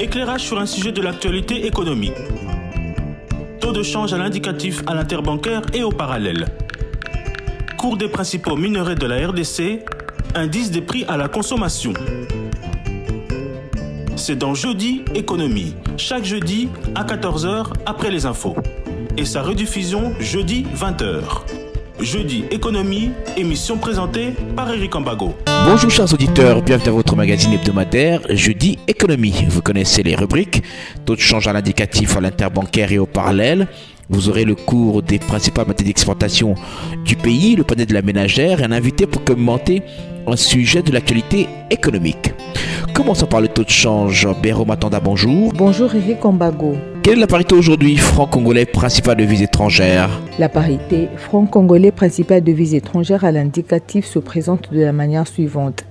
Éclairage sur un sujet de l'actualité économique. Taux de change à l'indicatif à l'interbancaire et au parallèle. Cours des principaux minerais de la RDC, indice des prix à la consommation. C'est dans Jeudi Économie, chaque jeudi à 14 h après les infos. Et sa rediffusion jeudi 20 h. Jeudi Économie, émission présentée par Eric Ambago. Bonjour chers auditeurs, bienvenue dans votre magazine hebdomadaire Jeudi Économie. Vous connaissez les rubriques, taux de change à l'indicatif à l'interbancaire et au parallèle. Vous aurez le cours des principales matières d'exportation du pays, le panel de la ménagère et un invité pour commenter un sujet de l'actualité économique. Commençons par le taux de change. Béro Matanda, bonjour. Bonjour Eric Ambago. Quelle est la parité aujourd'hui franc-congolais principale devise étrangère? La parité franc-congolais principale devise étrangère à l'indicatif se présente de la manière suivante.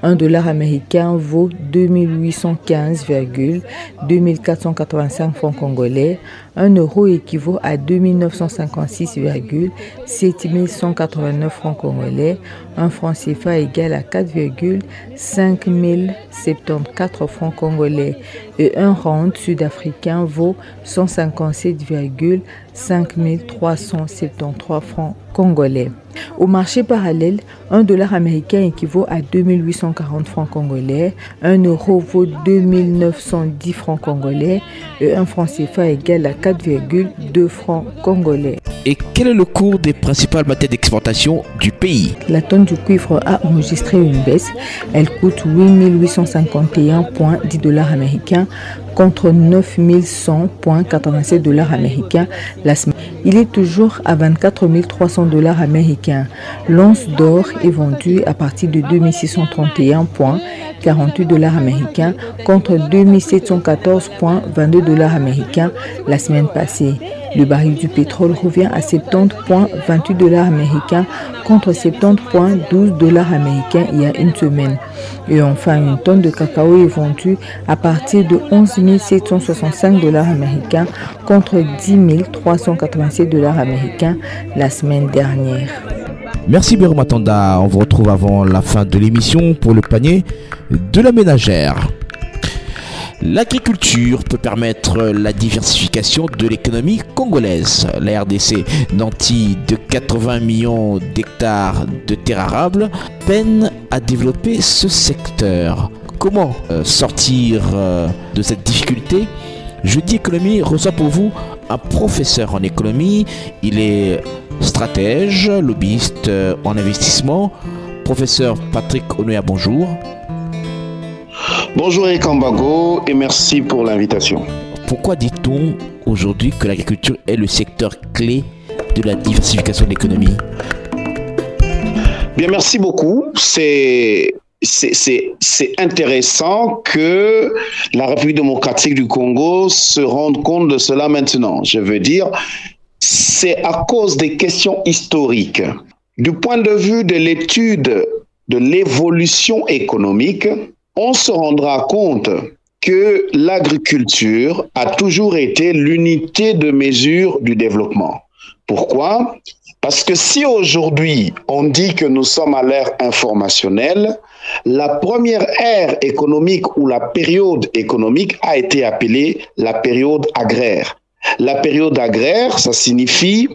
1 dollar américain vaut 2815,2485 francs congolais. 1 euro équivaut à 2956,7189 francs congolais. 1 franc CFA égale à 4,5074 francs congolais. Et 1 rand sud-africain vaut 157,5373 francs congolais. Au marché parallèle, 1 dollar américain équivaut à 2840 francs congolais, 1 euro vaut 2910 francs congolais et 1 franc CFA égale à 4,2 francs congolais. Et quel est le cours des principales matières d'exportation du pays? La tonne du cuivre a enregistré une baisse. Elle coûte 8851,10 dollars américains contre 9100,87 dollars américains la semaine. Il est toujours à 24 300 dollars américains. L'once d'or est vendue à partir de 2631,48 dollars américains contre 2714,22 dollars américains la semaine passée. Le baril du pétrole revient à 70,28 dollars américains contre 70,12 dollars américains il y a une semaine. Et enfin, une tonne de cacao est vendue à partir de 11 765 dollars américains contre 10 387 dollars américains la semaine dernière. Merci Béro Matanda, on vous retrouve avant la fin de l'émission pour le panier de la ménagère. L'agriculture peut permettre la diversification de l'économie congolaise. La RDC, nantie de 80 millions d'hectares de terres arables, peine à développer ce secteur. Comment sortir de cette difficulté? Jeudi Économie reçoit pour vous un professeur en économie. Il est stratège, lobbyiste en investissement. Professeur Patrick Onoya, bonjour. Bonjour Eric Ambago et merci pour l'invitation. Pourquoi dit-on aujourd'hui que l'agriculture est le secteur clé de la diversification de l'économie? Bien, merci beaucoup. C'est intéressant que la République démocratique du Congo se rende compte de cela maintenant. Je veux dire, c'est à cause des questions historiques. Du point de vue de l'étude de l'évolution économique, on se rendra compte que l'agriculture a toujours été l'unité de mesure du développement. Pourquoi? Parce que si aujourd'hui on dit que nous sommes à l'ère informationnelle, la première ère économique ou la période économique a été appelée la période agraire. La période agraire, ça signifie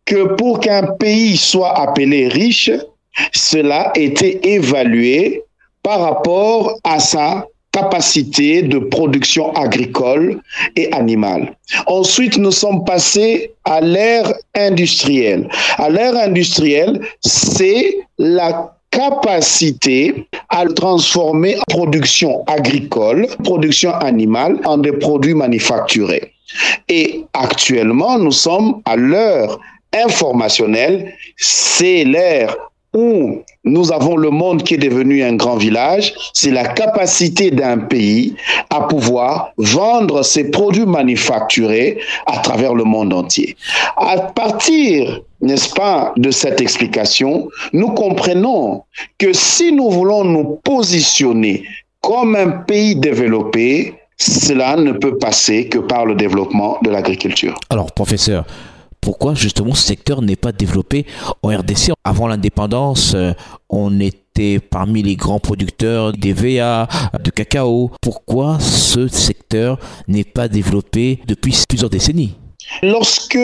que pour qu'un pays soit appelé riche, cela était évalué par rapport à sa capacité de production agricole et animale. Ensuite, nous sommes passés à l'ère industrielle. À l'ère industrielle, c'est la capacité à transformer production agricole, production animale en des produits manufacturés. Et actuellement, nous sommes à l'ère informationnelle, c'est l'ère où nous avons le monde qui est devenu un grand village, c'est la capacité d'un pays à pouvoir vendre ses produits manufacturés à travers le monde entier. À partir, n'est-ce pas, de cette explication, nous comprenons que si nous voulons nous positionner comme un pays développé, cela ne peut passer que par le développement de l'agriculture. Alors, professeur, Pourquoi justement ce secteur n'est pas développé en RDC? Avant l'indépendance, on était parmi les grands producteurs d'EVA, de cacao. Pourquoi ce secteur n'est pas développé depuis plusieurs décennies? Lorsque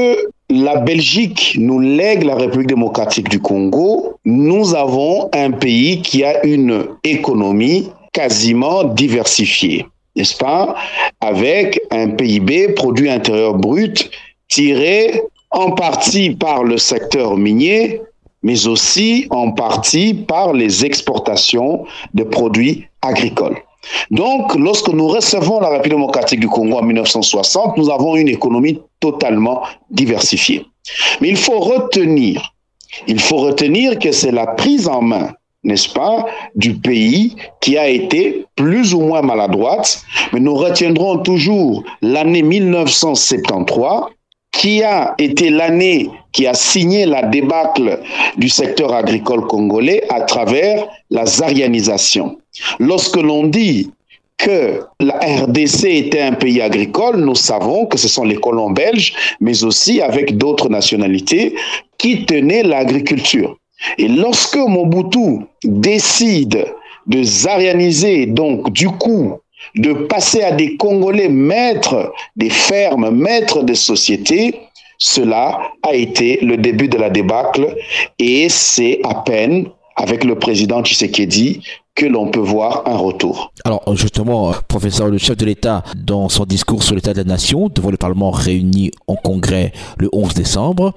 la Belgique nous lègue la République démocratique du Congo, nous avons un pays qui a une économie quasiment diversifiée, n'est-ce pas? Avec un PIB, produit intérieur brut, tiré en partie par le secteur minier, mais aussi en partie par les exportations de produits agricoles. Donc, lorsque nous recevons la République démocratique du Congo en 1960, nous avons une économie totalement diversifiée. Mais il faut retenir que c'est la prise en main, n'est-ce pas, du pays qui a été plus ou moins maladroite, mais nous retiendrons toujours l'année 1973, qui a été l'année qui a signé la débâcle du secteur agricole congolais à travers la zarianisation. Lorsque l'on dit que la RDC était un pays agricole, nous savons que ce sont les colons belges, mais aussi avec d'autres nationalités qui tenaient l'agriculture. Et lorsque Mobutu décide de zarianiser, donc du coup, de passer à des Congolais maîtres des fermes, maîtres des sociétés, cela a été le début de la débâcle et c'est à peine avec le président Tshisekedi que l'on peut voir un retour. Alors justement, professeur, le chef de l'État, dans son discours sur l'état de la nation devant le Parlement réuni en congrès le 11 décembre,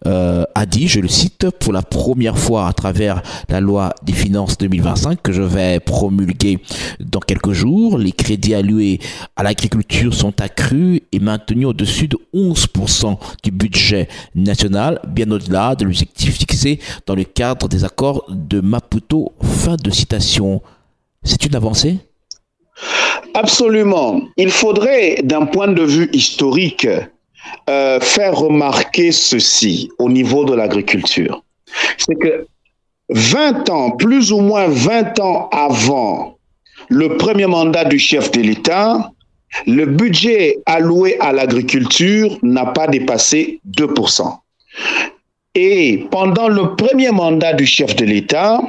a dit, je le cite, pour la première fois à travers la loi des finances 2025 que je vais promulguer dans quelques jours, les crédits alloués à l'agriculture sont accrus et maintenus au-dessus de 11% du budget national, bien au-delà de l'objectif fixé dans le cadre des accords de Maputo. Fin de citation. C'est une avancée? Absolument. Il faudrait, d'un point de vue historique, faire remarquer ceci au niveau de l'agriculture. C'est que 20 ans, plus ou moins 20 ans avant le premier mandat du chef de l'État, le budget alloué à l'agriculture n'a pas dépassé 2%. Et pendant le premier mandat du chef de l'État,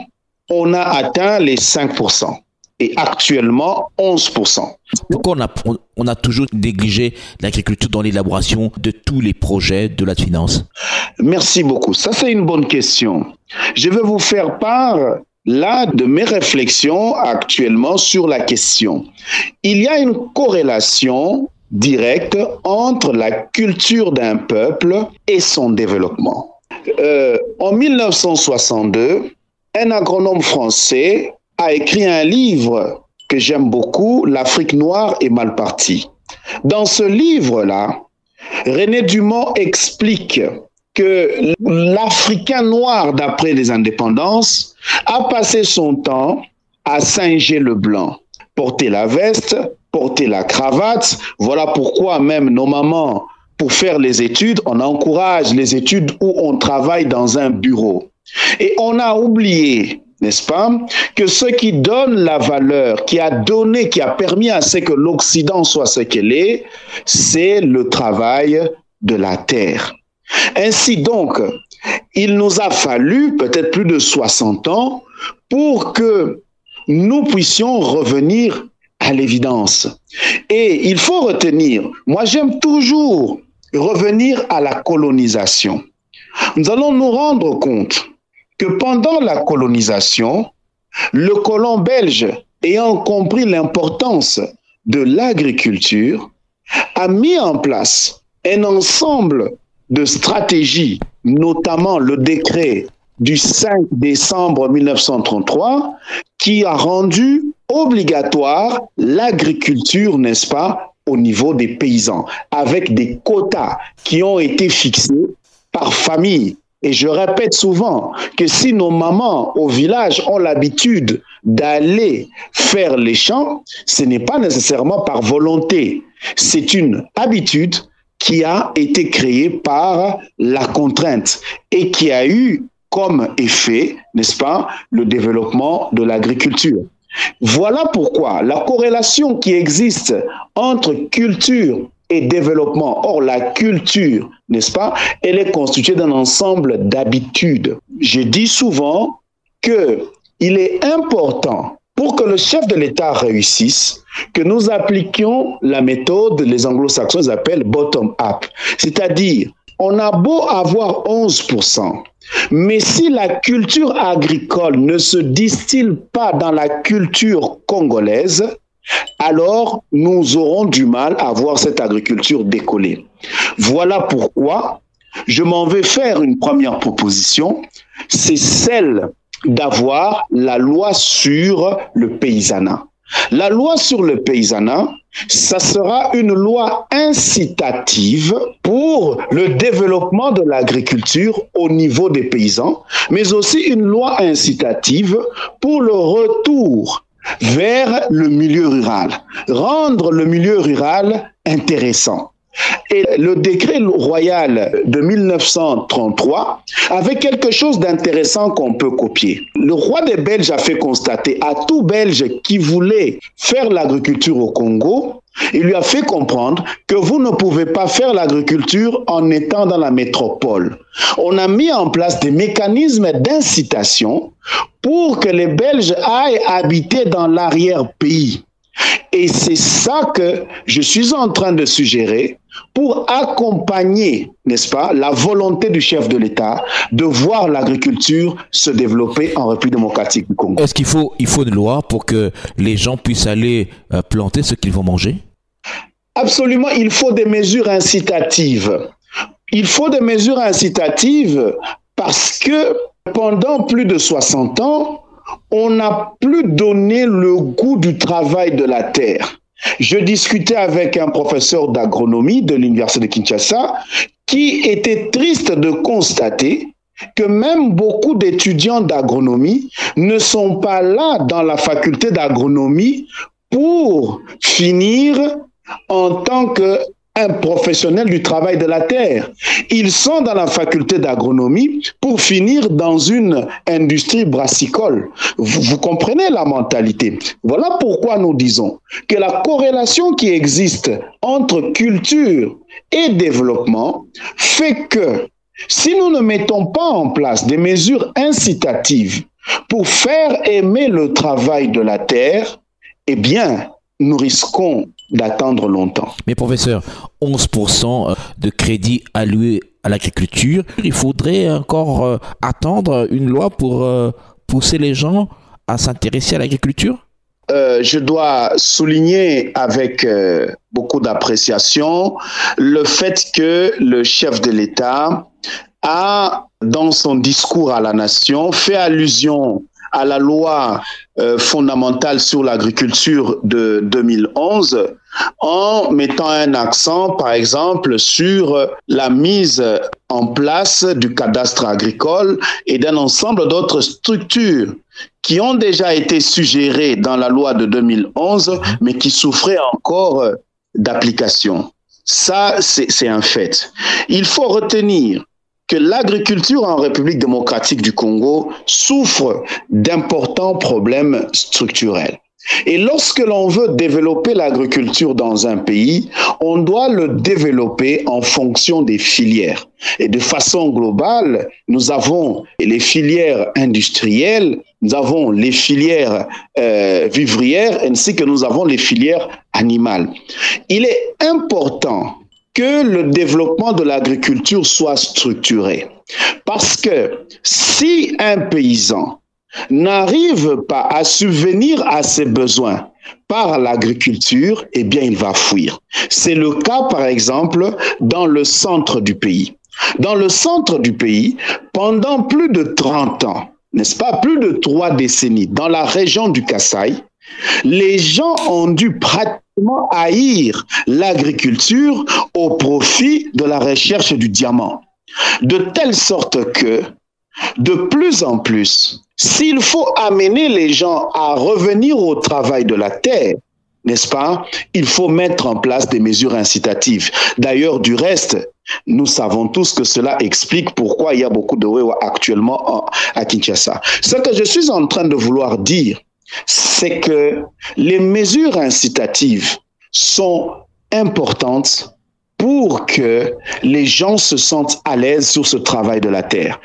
on a atteint les 5% et actuellement 11%. Pourquoi on a toujours négligé l'agriculture dans l'élaboration de tous les projets de la finance? Merci beaucoup. Ça, c'est une bonne question. Je vais vous faire part là de mes réflexions actuellement sur la question. Il y a une corrélation directe entre la culture d'un peuple et son développement. En 1962, un agronome français a écrit un livre que j'aime beaucoup, L'Afrique noire est mal partie. Dans ce livre-là, René Dumont explique que l'Africain noir, d'après les indépendances, a passé son temps à singer le blanc, porter la veste, porter la cravate. Voilà pourquoi même nos mamans, pour faire les études, on encourage les études où on travaille dans un bureau. Et on a oublié, n'est-ce pas, que ce qui donne la valeur, qui a permis à ce que l'Occident soit ce qu'elle est, c'est le travail de la terre. Ainsi donc, il nous a fallu peut-être plus de 60 ans pour que nous puissions revenir à l'évidence. Et il faut retenir, moi j'aime toujours revenir à la colonisation. Nous allons nous rendre compte que pendant la colonisation, le colon belge, ayant compris l'importance de l'agriculture, a mis en place un ensemble de stratégies, notamment le décret du 5 décembre 1933, qui a rendu obligatoire l'agriculture, n'est-ce pas, au niveau des paysans, avec des quotas qui ont été fixés par famille. Et je répète souvent que si nos mamans au village ont l'habitude d'aller faire les champs, ce n'est pas nécessairement par volonté. C'est une habitude qui a été créée par la contrainte et qui a eu comme effet, n'est-ce pas, le développement de l'agriculture. Voilà pourquoi la corrélation qui existe entre culture et développement. Or, la culture, n'est-ce pas, elle est constituée d'un ensemble d'habitudes. Je dis souvent qu'il est important pour que le chef de l'État réussisse, que nous appliquions la méthode, les anglo-saxons appellent bottom-up. C'est-à-dire, on a beau avoir 11%, mais si la culture agricole ne se distille pas dans la culture congolaise, alors nous aurons du mal à voir cette agriculture décoller. Voilà pourquoi je m'en vais faire une première proposition, c'est celle d'avoir la loi sur le paysanat. La loi sur le paysanat, ça sera une loi incitative pour le développement de l'agriculture au niveau des paysans, mais aussi une loi incitative pour le retour vers le milieu rural, rendre le milieu rural intéressant. Et le décret royal de 1933 avait quelque chose d'intéressant qu'on peut copier. Le roi des Belges a fait constater à tout Belge qui voulait faire l'agriculture au Congo, il lui a fait comprendre que vous ne pouvez pas faire l'agriculture en étant dans la métropole. On a mis en place des mécanismes d'incitation pour que les Belges aillent habiter dans l'arrière-pays. Et c'est ça que je suis en train de suggérer pour accompagner, n'est-ce pas, la volonté du chef de l'État de voir l'agriculture se développer en République démocratique du Congo. Est-ce qu'il faut une loi pour que les gens puissent aller planter ce qu'ils vont manger? Absolument, il faut des mesures incitatives. Il faut des mesures incitatives parce que pendant plus de 60 ans, on n'a plus donné le goût du travail de la terre. Je discutais avec un professeur d'agronomie de l'Université de Kinshasa qui était triste de constater que même beaucoup d'étudiants d'agronomie ne sont pas là dans la faculté d'agronomie pour finir en tant qu'un professionnel du travail de la terre. Ils sont dans la faculté d'agronomie pour finir dans une industrie brassicole. Vous comprenez la mentalité. Voilà pourquoi nous disons que la corrélation qui existe entre culture et développement fait que si nous ne mettons pas en place des mesures incitatives pour faire aimer le travail de la terre, eh bien, nous risquons d'attendre longtemps. Mais professeur, 11% de crédit alloué à l'agriculture, il faudrait encore attendre une loi pour pousser les gens à s'intéresser à l'agriculture? Je dois souligner avec beaucoup d'appréciation le fait que le chef de l'État a, dans son discours à la nation, fait allusion à la loi fondamentale sur l'agriculture de 2011 en mettant un accent, par exemple, sur la mise en place du cadastre agricole et d'un ensemble d'autres structures qui ont déjà été suggérées dans la loi de 2011, mais qui souffraient encore d'application. Ça, c'est un fait. Il faut retenir que l'agriculture en République démocratique du Congo souffre d'importants problèmes structurels. Et lorsque l'on veut développer l'agriculture dans un pays, on doit le développer en fonction des filières. Et de façon globale, nous avons les filières industrielles, nous avons les filières vivrières, ainsi que nous avons les filières animales. Il est important que le développement de l'agriculture soit structuré. Parce que si un paysan n'arrive pas à subvenir à ses besoins par l'agriculture, eh bien, il va fuir. C'est le cas, par exemple, dans le centre du pays. Dans le centre du pays, pendant plus de 30 ans, n'est-ce pas, plus de 3 décennies, dans la région du Kasaï, les gens ont dû pratiquement haïr l'agriculture au profit de la recherche du diamant. De telle sorte que, de plus en plus, s'il faut amener les gens à revenir au travail de la terre, n'est-ce pas, il faut mettre en place des mesures incitatives. D'ailleurs, du reste, nous savons tous que cela explique pourquoi il y a beaucoup de Wewa actuellement à Kinshasa. Ce que je suis en train de vouloir dire, c'est que les mesures incitatives sont importantes, pour que les gens se sentent à l'aise sur ce travail de la terre.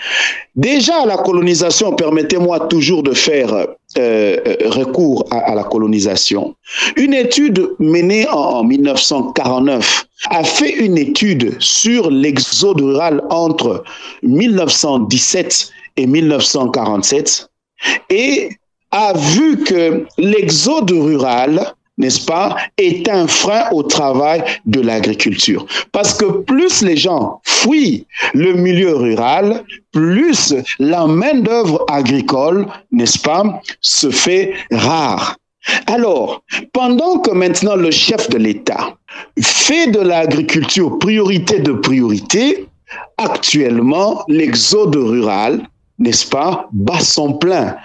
Déjà, à la colonisation, permettez-moi toujours de faire recours à la colonisation. Une étude menée en 1949 a fait une étude sur l'exode rural entre 1917 et 1947 et a vu que l'exode rural, n'est-ce pas, est un frein au travail de l'agriculture. Parce que plus les gens fuient le milieu rural, plus la main-d'œuvre agricole, n'est-ce pas, se fait rare. Alors, pendant que maintenant le chef de l'État fait de l'agriculture priorité de priorité, actuellement, l'exode rural, n'est-ce pas, bat son plein.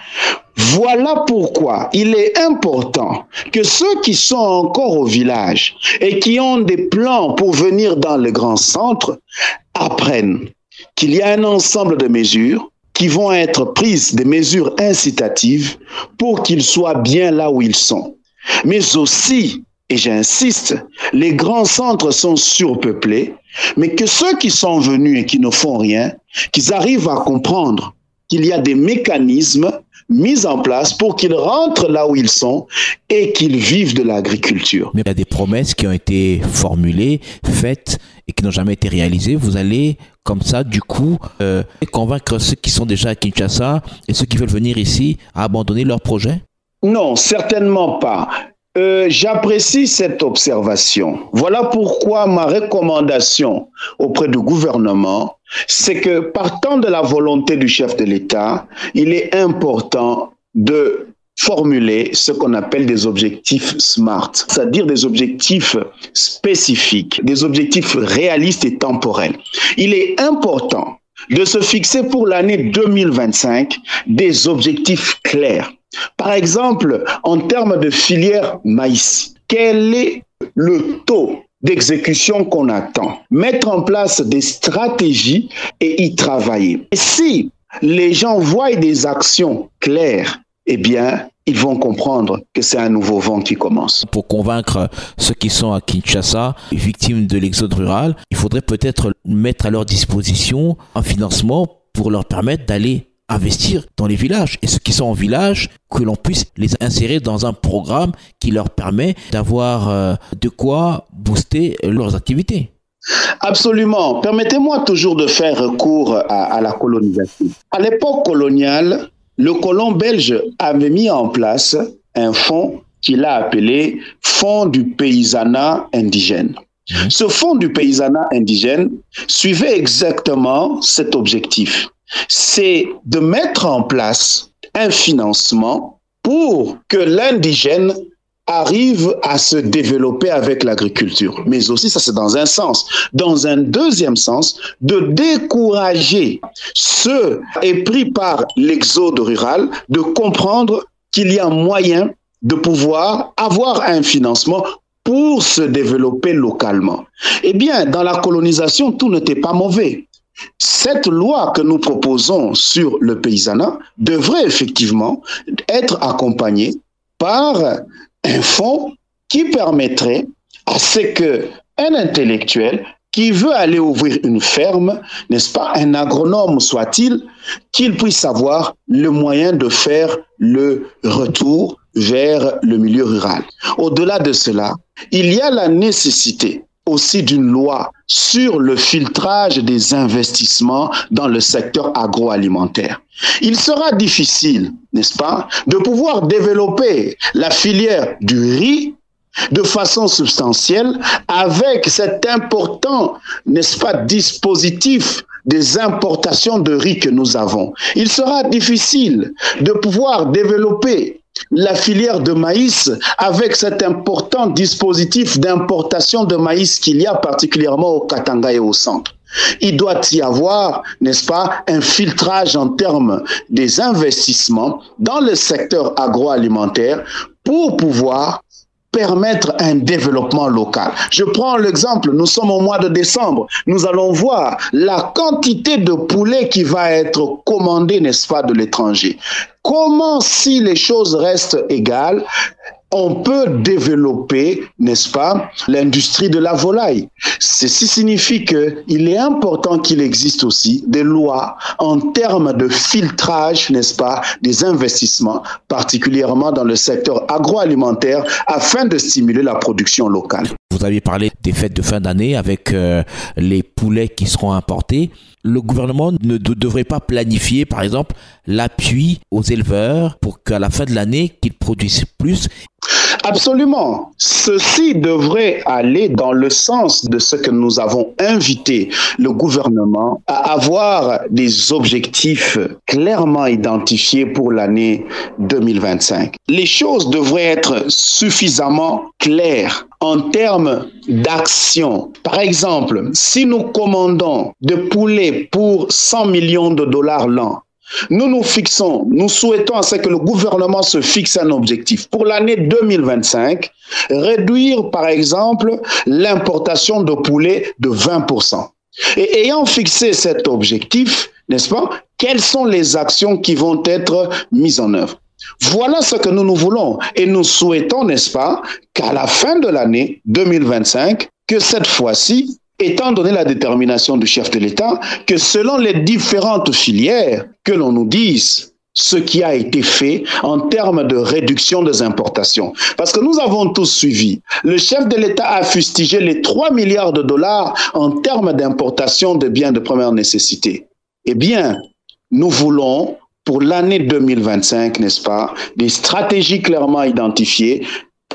Voilà pourquoi il est important que ceux qui sont encore au village et qui ont des plans pour venir dans le grand centre apprennent qu'il y a un ensemble de mesures qui vont être prises, des mesures incitatives pour qu'ils soient bien là où ils sont. Mais aussi, et j'insiste, les grands centres sont surpeuplés, mais que ceux qui sont venus et qui ne font rien, qu'ils arrivent à comprendre qu'il y a des mécanismes mis en place pour qu'ils rentrent là où ils sont et qu'ils vivent de l'agriculture. Mais il y a des promesses qui ont été formulées, faites et qui n'ont jamais été réalisées. Vous allez, comme ça, du coup, convaincre ceux qui sont déjà à Kinshasa et ceux qui veulent venir ici à abandonner leur projet? Non, certainement pas. J'apprécie cette observation. Voilà pourquoi ma recommandation auprès du gouvernement, c'est que partant de la volonté du chef de l'État, il est important de formuler ce qu'on appelle des objectifs SMART, c'est-à-dire des objectifs spécifiques, des objectifs réalistes et temporels. Il est important de se fixer pour l'année 2025 des objectifs clairs. Par exemple, en termes de filière maïs, quel est le taux d'exécution qu'on attend? Mettre en place des stratégies et y travailler. Et si les gens voient des actions claires, eh bien, ils vont comprendre que c'est un nouveau vent qui commence. Pour convaincre ceux qui sont à Kinshasa, victimes de l'exode rural, il faudrait peut-être mettre à leur disposition un financement pour leur permettre d'aller investir dans les villages. Et ceux qui sont en village, que l'on puisse les insérer dans un programme qui leur permet d'avoir de quoi booster leurs activités. Absolument. Permettez-moi toujours de faire recours à la colonisation. À l'époque coloniale, le colon belge avait mis en place un fonds qu'il a appelé Fonds du paysanat indigène. Ce fonds du paysanat indigène suivait exactement cet objectif. C'est de mettre en place un financement pour que l'indigène arrive à se développer avec l'agriculture. Mais aussi, ça c'est dans un sens. Dans un deuxième sens, de décourager ceux épris par l'exode rural, de comprendre qu'il y a moyen de pouvoir avoir un financement pour se développer localement. Eh bien, dans la colonisation, tout n'était pas mauvais. Cette loi que nous proposons sur le paysanat devrait effectivement être accompagnée par un fonds qui permettrait à ce qu'un intellectuel qui veut aller ouvrir une ferme, n'est-ce pas, un agronome soit-il, qu'il puisse avoir le moyen de faire le retour vers le milieu rural. Au-delà de cela, il y a la nécessité aussi d'une loi sur le filtrage des investissements dans le secteur agroalimentaire. Il sera difficile, n'est-ce pas, de pouvoir développer la filière du riz de façon substantielle avec cet important, n'est-ce pas, dispositif des importations de riz que nous avons. Il sera difficile de pouvoir développer la filière de maïs avec cet important dispositif d'importation de maïs qu'il y a particulièrement au Katanga et au centre. Il doit y avoir, n'est-ce pas, un filtrage en termes des investissements dans le secteur agroalimentaire pour pouvoir permettre un développement local. Je prends l'exemple, nous sommes au mois de décembre, nous allons voir la quantité de poulets qui va être commandée, n'est-ce pas, de l'étranger. comment, si les choses restent égales, on peut développer, n'est-ce pas, l'industrie de la volaille. Ceci signifie qu'il est important qu'il existe aussi des lois en termes de filtrage, n'est-ce pas, des investissements, particulièrement dans le secteur agroalimentaire, afin de stimuler la production locale. Vous aviez parlé des fêtes de fin d'année avec les poulets qui seront importés. Le gouvernement ne devrait pas planifier, par exemple, l'appui aux éleveurs pour qu'à la fin de l'année, qu'ils produisent plus. Absolument. Ceci devrait aller dans le sens de ce que nous avons invité le gouvernement à avoir des objectifs clairement identifiés pour l'année 2025. Les choses devraient être suffisamment claires en termes d'action. Par exemple, si nous commandons de poulets pour 100 millions de dollars l'an, nous souhaitons à ce que le gouvernement se fixe un objectif. Pour l'année 2025, réduire par exemple l'importation de poulets de 20%. Et ayant fixé cet objectif, n'est-ce pas, quelles sont les actions qui vont être mises en œuvre? Voilà ce que nous voulons. Et nous souhaitons, n'est-ce pas, qu'à la fin de l'année 2025, que cette fois-ci, étant donné la détermination du chef de l'État, que selon les différentes filières, que l'on nous dise ce qui a été fait en termes de réduction des importations. Parce que nous avons tous suivi. Le chef de l'État a fustigé les 3 milliards de dollars en termes d'importation de biens de première nécessité. Eh bien, nous voulons, pour l'année 2025, n'est-ce pas, des stratégies clairement identifiées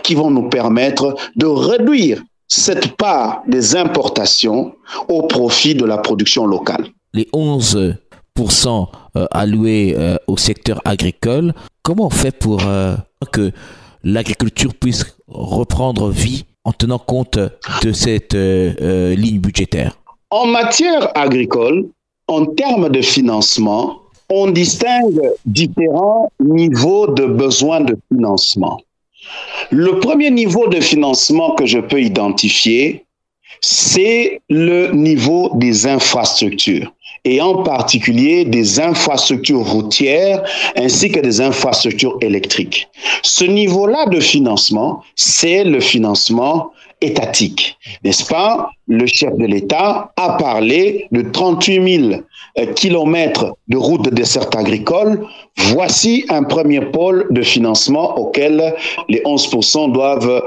qui vont nous permettre de réduire cette part des importations au profit de la production locale. Les 11% alloués au secteur agricole, comment on fait pour que l'agriculture puisse reprendre vie en tenant compte de cette ligne budgétaire? En matière agricole, en termes de financement, on distingue différents niveaux de besoins de financement. Le premier niveau de financement que je peux identifier, c'est le niveau des infrastructures, et en particulier des infrastructures routières ainsi que des infrastructures électriques. Ce niveau-là de financement, c'est le financement étatique, n'est-ce pas? Le chef de l'État a parlé de 38 000 kilomètres de routes de dessert agricole. Voici un premier pôle de financement auquel les 11% doivent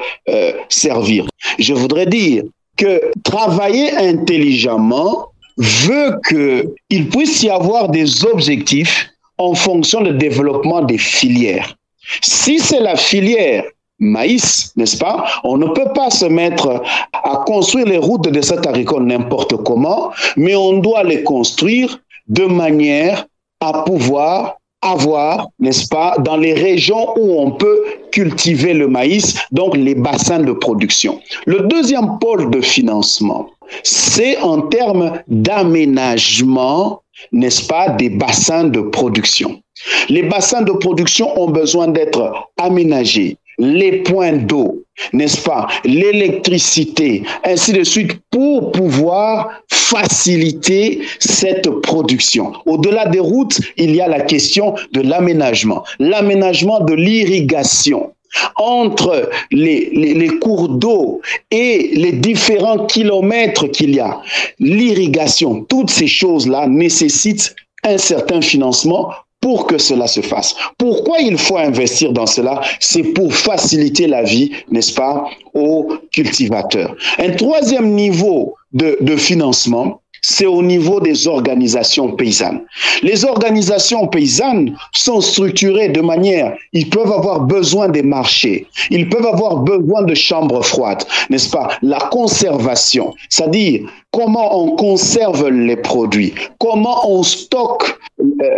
servir. Je voudrais dire que travailler intelligemment veut qu'il puisse y avoir des objectifs en fonction du développement des filières. Si c'est la filière maïs, n'est-ce pas? On ne peut pas se mettre à construire les routes de dessert agricole n'importe comment, mais on doit les construire de manière à pouvoir avoir, n'est-ce pas, dans les régions où on peut cultiver le maïs, donc les bassins de production. Le deuxième pôle de financement, c'est en termes d'aménagement, n'est-ce pas, des bassins de production. Les bassins de production ont besoin d'être aménagés. Les points d'eau, n'est-ce pas, l'électricité, ainsi de suite, pour pouvoir faciliter cette production. Au-delà des routes, il y a la question de l'aménagement de l'irrigation entre les cours d'eau et les différents kilomètres qu'il y a. L'irrigation, toutes ces choses-là nécessitent un certain financement pour que cela se fasse. Pourquoi il faut investir dans cela? C'est pour faciliter la vie, n'est-ce pas, aux cultivateurs. Un troisième niveau de financement, c'est au niveau des organisations paysannes. Les organisations paysannes sont structurées de manière, ils peuvent avoir besoin des marchés, ils peuvent avoir besoin de chambres froides, n'est-ce pas? La conservation, c'est-à-dire comment on conserve les produits, comment on stocke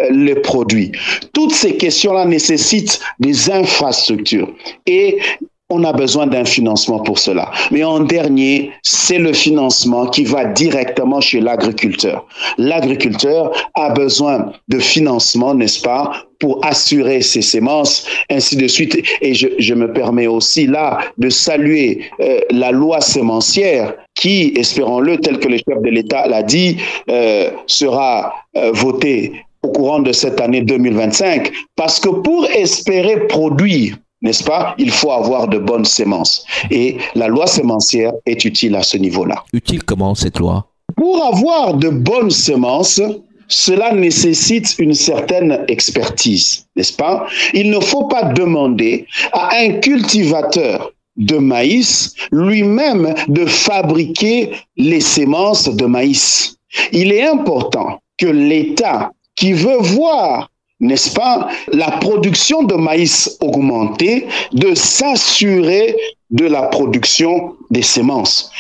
les produits. Toutes ces questions-là nécessitent des infrastructures et on a besoin d'un financement pour cela. Mais en dernier, c'est le financement qui va directement chez l'agriculteur. L'agriculteur a besoin de financement, n'est-ce pas, pour assurer ses semences, ainsi de suite. Et je me permets aussi là de saluer la loi sémencière qui, espérons-le, tel que le chef de l'État l'a dit, sera votée au courant de cette année 2025, parce que pour espérer produire, n'est-ce pas, il faut avoir de bonnes semences. Et la loi sémencière est utile à ce niveau-là. Utile comment cette loi? Pour avoir de bonnes semences, cela nécessite une certaine expertise, n'est-ce pas? Il ne faut pas demander à un cultivateur de maïs lui-même de fabriquer les semences de maïs. Il est important que l'État qui veut voir, n'est-ce pas, la production de maïs augmenter, de s'assurer de la production des semences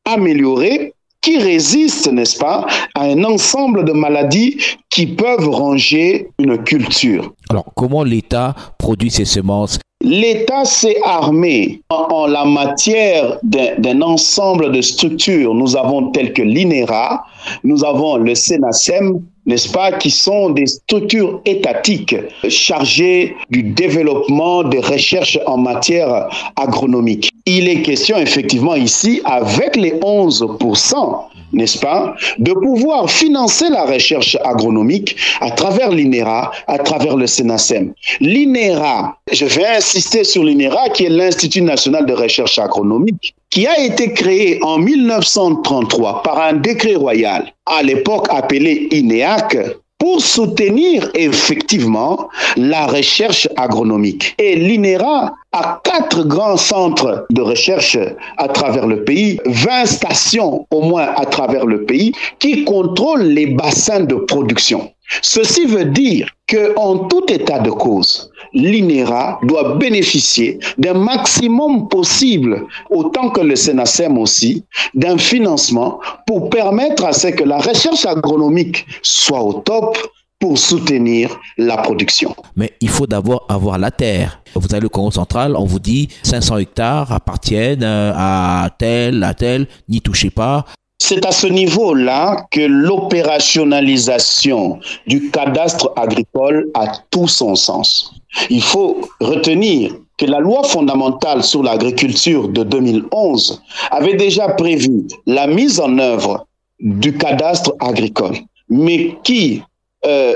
améliorées qui résistent, n'est-ce pas, à un ensemble de maladies qui peuvent ronger une culture. Alors, comment l'État produit ces semences? L'État s'est armé en la matière d'un ensemble de structures. Nous avons telles que l'INERA, nous avons le SENASEM, n'est-ce pas, qui sont des structures étatiques chargées du développement des recherches en matière agronomique. Il est question effectivement ici, avec les 11%, n'est-ce pas, de pouvoir financer la recherche agronomique à travers l'INERA, à travers le SENASEM. L'INERA, je vais insister sur l'INERA, qui est l'Institut national de recherche agronomique, qui a été créé en 1933 par un décret royal, à l'époque appelé INEAC, pour soutenir effectivement la recherche agronomique. Et l'INERA a 4 grands centres de recherche à travers le pays, 20 stations au moins à travers le pays, qui contrôlent les bassins de production. Ceci veut dire qu'en tout état de cause, l'INERA doit bénéficier d'un maximum possible, autant que le SENASEM aussi, d'un financement pour permettre à ce que la recherche agronomique soit au top pour soutenir la production. Mais il faut d'abord avoir la terre. Vous avez le Congo central, on vous dit 500 hectares appartiennent à tel, n'y touchez pas. C'est à ce niveau-là que l'opérationnalisation du cadastre agricole a tout son sens. Il faut retenir que la loi fondamentale sur l'agriculture de 2011 avait déjà prévu la mise en œuvre du cadastre agricole, mais qui,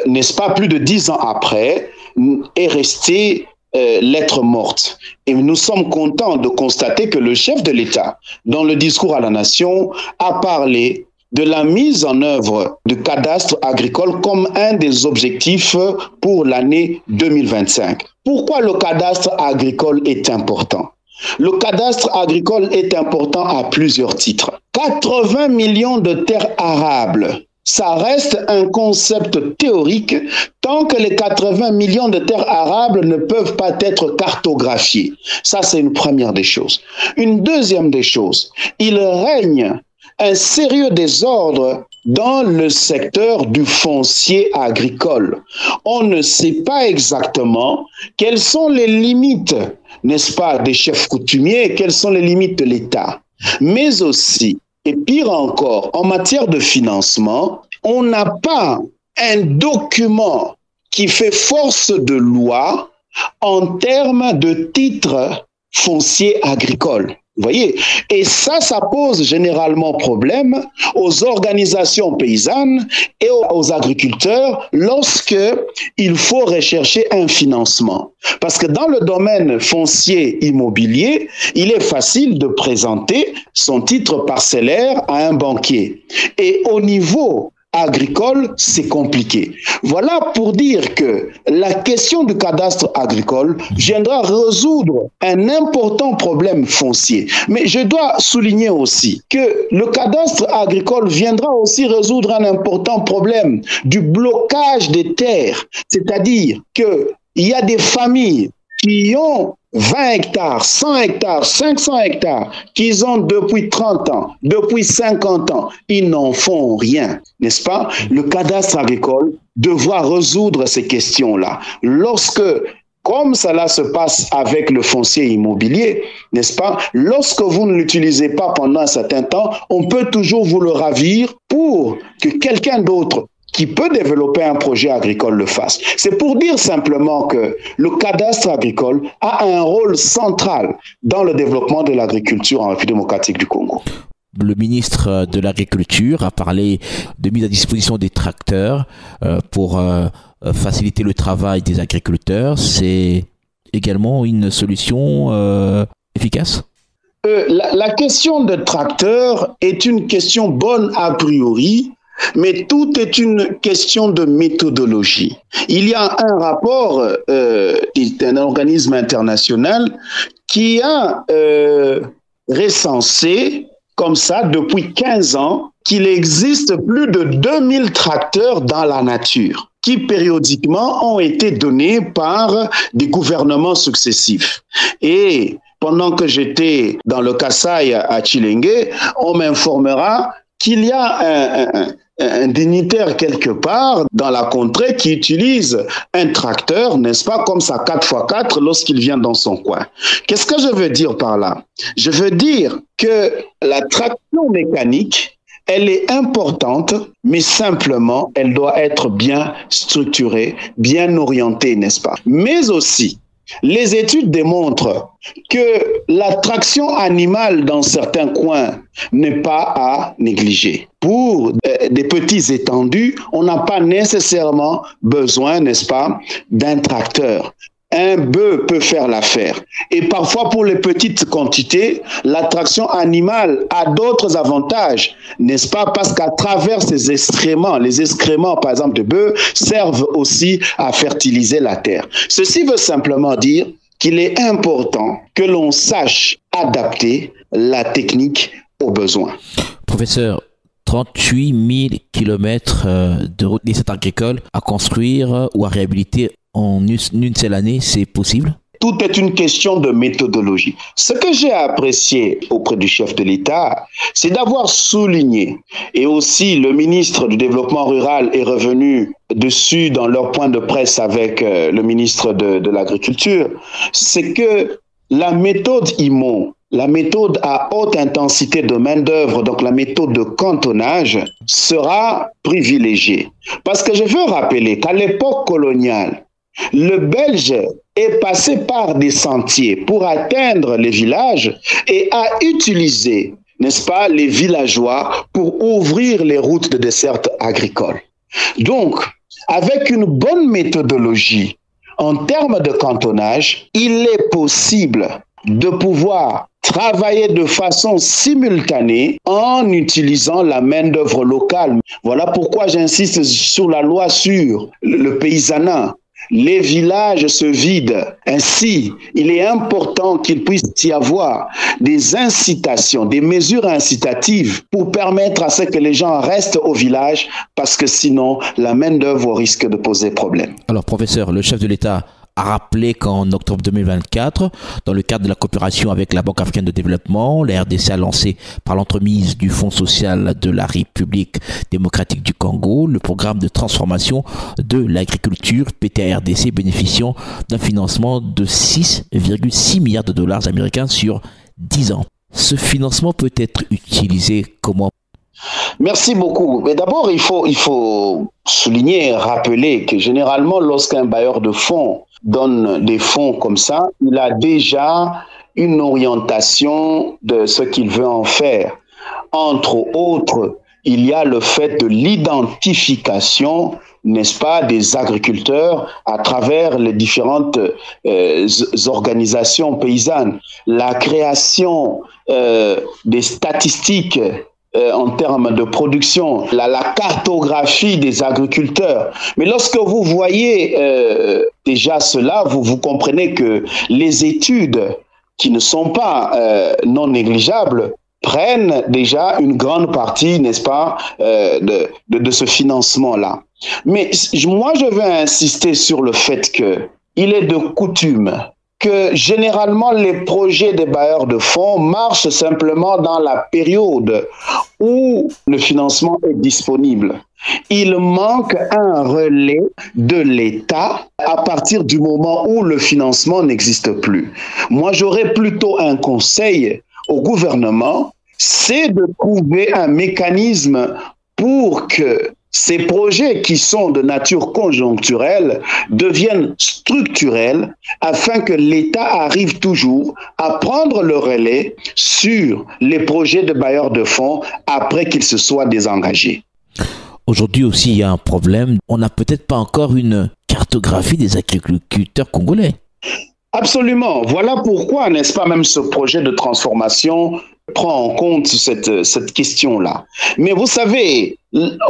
n'est-ce pas, plus de 10 ans après, est restée lettre morte. Et nous sommes contents de constater que le chef de l'État, dans le discours à la nation, a parlé de la mise en œuvre du cadastre agricole comme un des objectifs pour l'année 2025. Pourquoi le cadastre agricole est important? Le cadastre agricole est important à plusieurs titres. 80 millions de terres arables. Ça reste un concept théorique tant que les 80 millions de terres arables ne peuvent pas être cartographiées. Ça, c'est une première des choses. Une deuxième des choses, il règne un sérieux désordre dans le secteur du foncier agricole. On ne sait pas exactement quelles sont les limites, n'est-ce pas, des chefs coutumiers, quelles sont les limites de l'État, mais aussi, et pire encore, en matière de financement, on n'a pas un document qui fait force de loi en termes de titres fonciers agricoles. Vous voyez? Et ça pose généralement problème aux organisations paysannes et aux agriculteurs lorsque il faut rechercher un financement. Parce que dans le domaine foncier immobilier, il est facile de présenter son titre parcellaire à un banquier. Et au niveau agricole, c'est compliqué. Voilà pour dire que la question du cadastre agricole viendra résoudre un important problème foncier. Mais je dois souligner aussi que le cadastre agricole viendra aussi résoudre un important problème du blocage des terres. C'est-à-dire qu'il y a des familles qui ont 20 hectares, 100 hectares, 500 hectares, qu'ils ont depuis 30 ans, depuis 50 ans, ils n'en font rien, n'est-ce pas? Le cadastre agricole devra résoudre ces questions-là. Lorsque, comme cela se passe avec le foncier immobilier, n'est-ce pas? Lorsque vous ne l'utilisez pas pendant un certain temps, on peut toujours vous le ravir pour que quelqu'un d'autre qui peut développer un projet agricole le fasse. C'est pour dire simplement que le cadastre agricole a un rôle central dans le développement de l'agriculture en République démocratique du Congo. Le ministre de l'Agriculture a parlé de mise à disposition des tracteurs pour faciliter le travail des agriculteurs. C'est également une solution efficace? La question de tracteurs est une question bonne a priori, mais tout est une question de méthodologie. Il y a un rapport d'un organisme international qui a recensé comme ça depuis 15 ans qu'il existe plus de 2000 tracteurs dans la nature qui périodiquement ont été donnés par des gouvernements successifs. Et pendant que j'étais dans le Kasaï à Chilenge, on m'informera qu'il y a un dignitaire quelque part dans la contrée qui utilise un tracteur, n'est-ce pas, comme ça 4x4 lorsqu'il vient dans son coin. Qu'est-ce que je veux dire par là? Je veux dire que la traction mécanique, elle est importante, mais simplement, elle doit être bien structurée, bien orientée, n'est-ce pas? Mais aussi, les études démontrent que la traction animale dans certains coins n'est pas à négliger. Pour des petits étendues, on n'a pas nécessairement besoin, n'est-ce pas, d'un tracteur. Un bœuf peut faire l'affaire. Et parfois, pour les petites quantités, la traction animale a d'autres avantages, n'est-ce pas? Parce qu'à travers ces excréments, les excréments, par exemple, de bœuf, servent aussi à fertiliser la terre. Ceci veut simplement dire qu'il est important que l'on sache adapter la technique aux besoins. Professeur, 38 000 kilomètres de routes agricoles à construire ou à réhabiliter en une seule année, c'est possible? Tout est une question de méthodologie. Ce que j'ai apprécié auprès du chef de l'État, c'est d'avoir souligné, et aussi le ministre du Développement rural est revenu dessus dans leur point de presse avec le ministre de l'Agriculture, c'est que la méthode IMO, la méthode à haute intensité de main-d'œuvre, donc la méthode de cantonnage, sera privilégiée. Parce que je veux rappeler qu'à l'époque coloniale, le Belge est passé par des sentiers pour atteindre les villages et a utilisé, n'est-ce pas, les villageois pour ouvrir les routes de desserte agricole. Donc, avec une bonne méthodologie en termes de cantonnage, il est possible de pouvoir travailler de façon simultanée en utilisant la main-d'œuvre locale. Voilà pourquoi j'insiste sur la loi sur le paysanat. Les villages se vident. Ainsi, il est important qu'il puisse y avoir des incitations, des mesures incitatives pour permettre à ce que les gens restent au village parce que sinon, la main-d'œuvre risque de poser problème. Alors, professeur, le chef de l'État a rappelé qu'en octobre 2024, dans le cadre de la coopération avec la Banque africaine de développement, la RDC a lancé par l'entremise du Fonds social de la République démocratique du Congo le programme de transformation de l'agriculture PTA-RDC bénéficiant d'un financement de 6,6 milliards de dollars américains sur 10 ans. Ce financement peut être utilisé comment? Merci beaucoup. Mais d'abord, il faut souligner et rappeler que généralement, lorsqu'un bailleur de fonds donne des fonds comme ça, il a déjà une orientation de ce qu'il veut en faire. Entre autres, il y a le fait de l'identification, n'est-ce pas, des agriculteurs à travers les différentes organisations paysannes, la création des statistiques en termes de production, la cartographie des agriculteurs. Mais lorsque vous voyez déjà cela, vous comprenez que les études qui ne sont pas non négligeables prennent déjà une grande partie, n'est-ce pas, de ce financement-là. Mais moi, je veux insister sur le fait qu'il est de coutume que généralement les projets des bailleurs de fonds marchent simplement dans la période où le financement est disponible. Il manque un relais de l'État à partir du moment où le financement n'existe plus. Moi, j'aurais plutôt un conseil au gouvernement, c'est de trouver un mécanisme pour que ces projets qui sont de nature conjoncturelle deviennent structurels afin que l'État arrive toujours à prendre le relais sur les projets de bailleurs de fonds après qu'ils se soient désengagés. Aujourd'hui aussi, il y a un problème. On n'a peut-être pas encore une cartographie des agriculteurs congolais. Absolument. Voilà pourquoi, n'est-ce pas, même ce projet de transformation prend en compte cette question-là. Mais vous savez,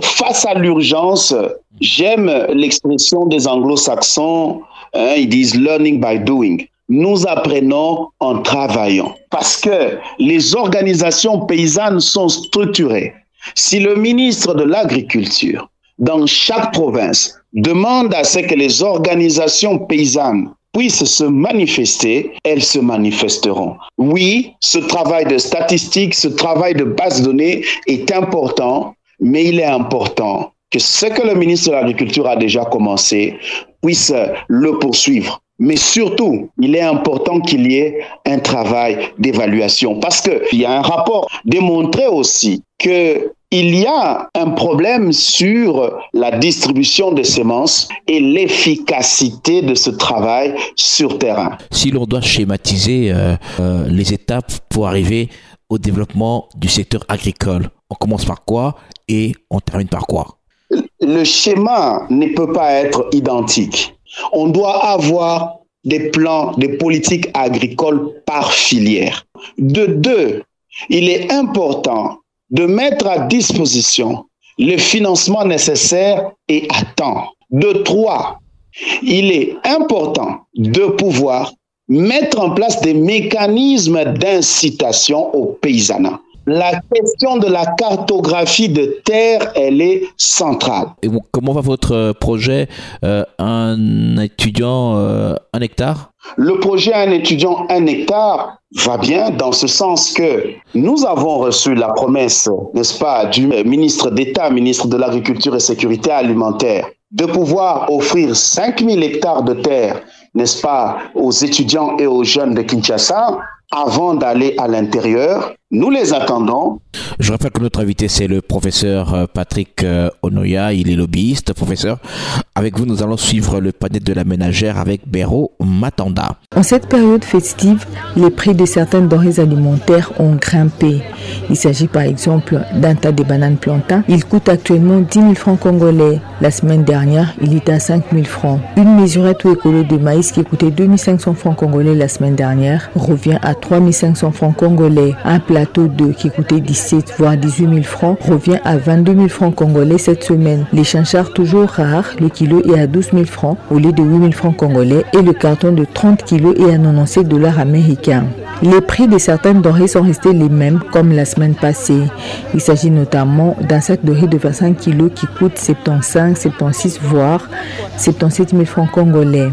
face à l'urgence, j'aime l'expression des anglo-saxons, ils disent « learning by doing ». Nous apprenons en travaillant parce que les organisations paysannes sont structurées. Si le ministre de l'Agriculture, dans chaque province, demande à ce que les organisations paysannes puissent se manifester, elles se manifesteront. Oui, ce travail de statistique, ce travail de base de données est important, mais il est important que ce que le ministre de l'Agriculture a déjà commencé puisse le poursuivre. Mais surtout, il est important qu'il y ait un travail d'évaluation parce qu'il y a un rapport démontré aussi qu'il y a un problème sur la distribution des semences et l'efficacité de ce travail sur terrain. Si l'on doit schématiser les étapes pour arriver au développement du secteur agricole, on commence par quoi et on termine par quoi? Le schéma ne peut pas être identique. On doit avoir des plans, des politiques agricoles par filière. De deux, il est important de mettre à disposition le financement nécessaire et à temps. De trois, il est important de pouvoir mettre en place des mécanismes d'incitation au paysanat. La question de la cartographie de terre, elle est centrale. Et comment va votre projet un étudiant, un hectare? Le projet Un étudiant, un hectare va bien dans ce sens que nous avons reçu la promesse, n'est-ce pas, du ministre d'État, ministre de l'Agriculture et Sécurité alimentaire, de pouvoir offrir 5000 hectares de terre, n'est-ce pas, aux étudiants et aux jeunes de Kinshasa avant d'aller à l'intérieur. Nous les attendons. Je rappelle que notre invité, c'est le professeur Patrick Onoya. Il est lobbyiste, professeur. Avec vous, nous allons suivre le panel de la ménagère avec Béro Matanda. En cette période festive, les prix de certaines denrées alimentaires ont grimpé. Il s'agit par exemple d'un tas de bananes plantain. Il coûte actuellement 10 000 francs congolais. La semaine dernière, il était à 5 000 francs. Une mesurette ou écolo de maïs qui coûtait 2 500 francs congolais la semaine dernière revient à 3 500 francs congolais. Un plateau d'œufs qui coûtait 17 voire 18 000 francs revient à 22 000 francs congolais cette semaine. Les chinchards toujours rares, le kilo est à 12 000 francs au lieu de 8 000 francs congolais et le carton de 30 kilos est à 97 $ américains. Les prix de certaines denrées sont restés les mêmes comme la semaine passée. Il s'agit notamment d'un sac de riz de 25 kg qui coûte 75, 76 voire 77 000 francs congolais.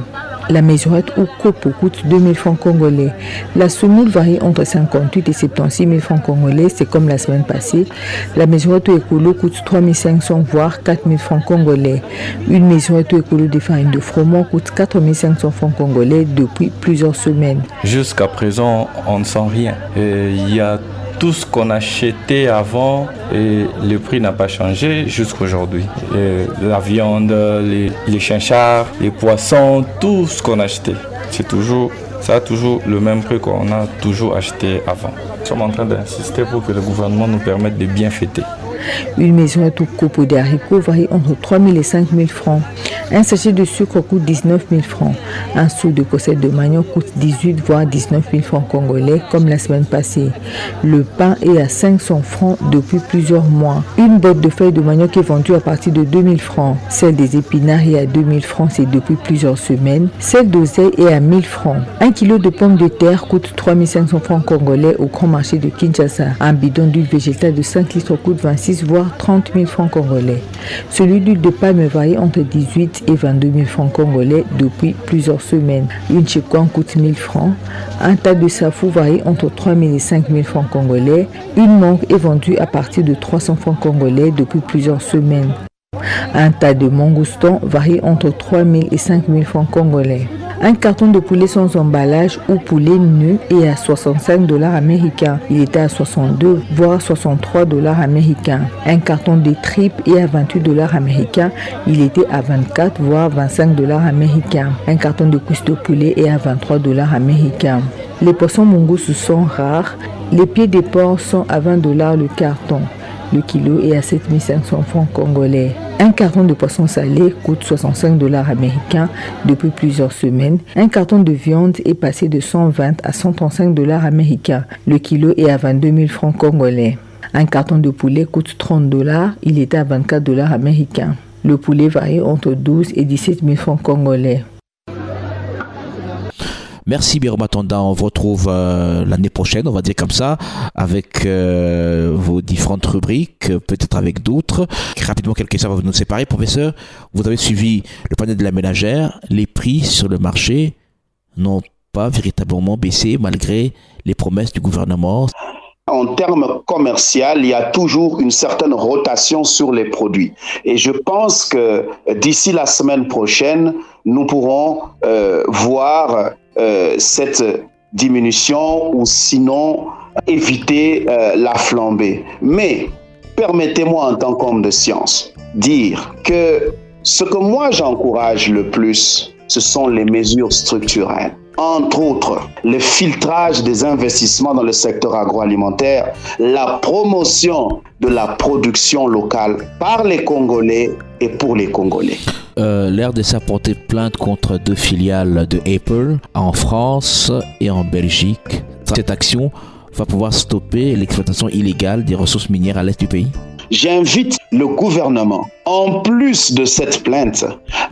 La mesurette ou copo coûte 2 000 francs congolais. La semoule varie entre 58 et 76 000 francs congolais, c'est comme la semaine passée. La mesurette ou écolo coûte 3 500 voire 4 000 francs congolais. Une mesurette ou écolo de farine de froment coûte 4 500 francs congolais depuis plusieurs semaines. Jusqu'à présent, on ne sent rien. Il y a tout ce qu'on achetait avant et le prix n'a pas changé jusqu'à aujourd'hui. La viande, les chinchards, les poissons, tout ce qu'on achetait, ça a toujours le même prix qu'on a toujours acheté avant. Nous sommes en train d'insister pour que le gouvernement nous permette de bien fêter. Une mesurette ou copeaux de haricots varie entre 3 000 et 5 000 francs. Un sachet de sucre coûte 19 000 francs. Un seau de cossette de manioc coûte 18 voire 19 000 francs congolais comme la semaine passée. Le pain est à 500 francs depuis plusieurs mois. Une botte de feuilles de manioc est vendue à partir de 2 000 francs. Celle des épinards est à 2 000 francs, c'est depuis plusieurs semaines. Celle d'oseille est à 1 000 francs. Un kilo de pommes de terre coûte 3 500 francs congolais au grand marché de Kinshasa. Un bidon d'huile végétale de 5 litres coûte 26 voire 30 000 francs congolais. Celui d'huile de palme varie entre 18 et 22 000 francs congolais depuis plusieurs semaines. Une chikwan coûte 1 000 francs. Un tas de safou varie entre 3 000 et 5 000 francs congolais. Une mangue est vendue à partir de 300 francs congolais depuis plusieurs semaines. Un tas de mangoustons varie entre 3 000 et 5 000 francs congolais. Un carton de poulet sans emballage ou poulet nu est à 65 $ américains. Il était à 62 voire 63 $ américains. Un carton de tripes est à 28 $ américains. Il était à 24 voire 25 $ américains. Un carton de cuisses de poulet est à 23 $ américains. Les poissons mongousses sont rares. Les pieds des porcs sont à 20 $ le carton. Le kilo est à 7500 francs congolais. Un carton de poisson salé coûte 65 $ américains depuis plusieurs semaines. Un carton de viande est passé de 120 à 135 $ américains. Le kilo est à 22 000 francs congolais. Un carton de poulet coûte 30 $. Il était à 24 $ américains. Le poulet varie entre 12 et 17 000 francs congolais. Merci Biroma Tonda, on vous retrouve l'année prochaine, on va dire comme ça, avec vos différentes rubriques, peut-être avec d'autres. Rapidement, quelques questions vont nous séparer. Professeur, vous avez suivi le panel de la ménagère. Les prix sur le marché n'ont pas véritablement baissé malgré les promesses du gouvernement. En termes commerciaux, il y a toujours une certaine rotation sur les produits. Et je pense que d'ici la semaine prochaine, nous pourrons voir cette diminution ou sinon éviter la flambée. Mais permettez-moi en tant qu'homme de science dire que ce que moi j'encourage le plus, ce sont les mesures structurelles. Entre autres, le filtrage des investissements dans le secteur agroalimentaire, la promotion de la production locale par les Congolais et pour les Congolais. L'RDC a porté plainte contre 2 filiales de Apple en France et en Belgique. Cette action va pouvoir stopper l'exploitation illégale des ressources minières à l'est du pays. J'invite le gouvernement, en plus de cette plainte,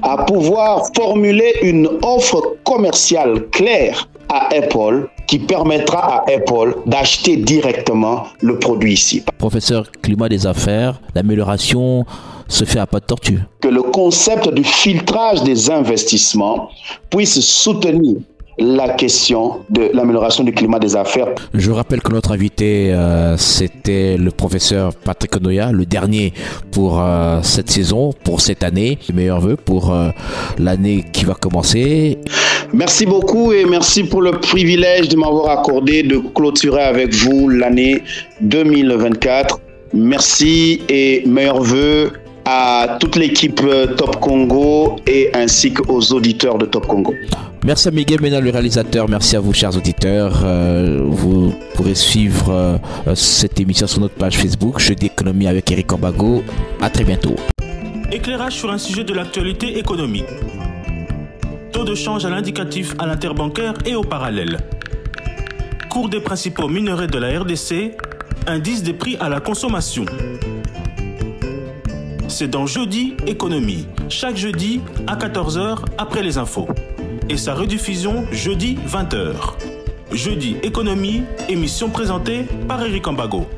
à pouvoir formuler une offre commerciale claire à Apple qui permettra à Apple d'acheter directement le produit ici. Professeur, climat des affaires, l'amélioration se fait à pas de tortue. Que le concept du filtrage des investissements puisse soutenir la question de l'amélioration du climat des affaires. Je rappelle que notre invité, c'était le professeur Patrick Onoya, le dernier pour cette saison, pour cette année. Meilleurs vœux pour l'année qui va commencer. Merci beaucoup et merci pour le privilège de m'avoir accordé de clôturer avec vous l'année 2024. Merci et meilleurs vœux à toute l'équipe Top Congo et ainsi qu'aux auditeurs de Top Congo. Merci à Miguel Ménal, le réalisateur. Merci à vous, chers auditeurs. Vous pourrez suivre cette émission sur notre page Facebook, Jeux d'économie avec Eric Kambago. À très bientôt. Éclairage sur un sujet de l'actualité économique. Taux de change à l'indicatif à l'interbancaire et au parallèle. Cours des principaux minerais de la RDC. Indice des prix à la consommation. C'est dans Jeudi Économie, chaque jeudi à 14h après les infos. Et sa rediffusion jeudi 20h. Jeudi Économie, émission présentée par Eric Kambago.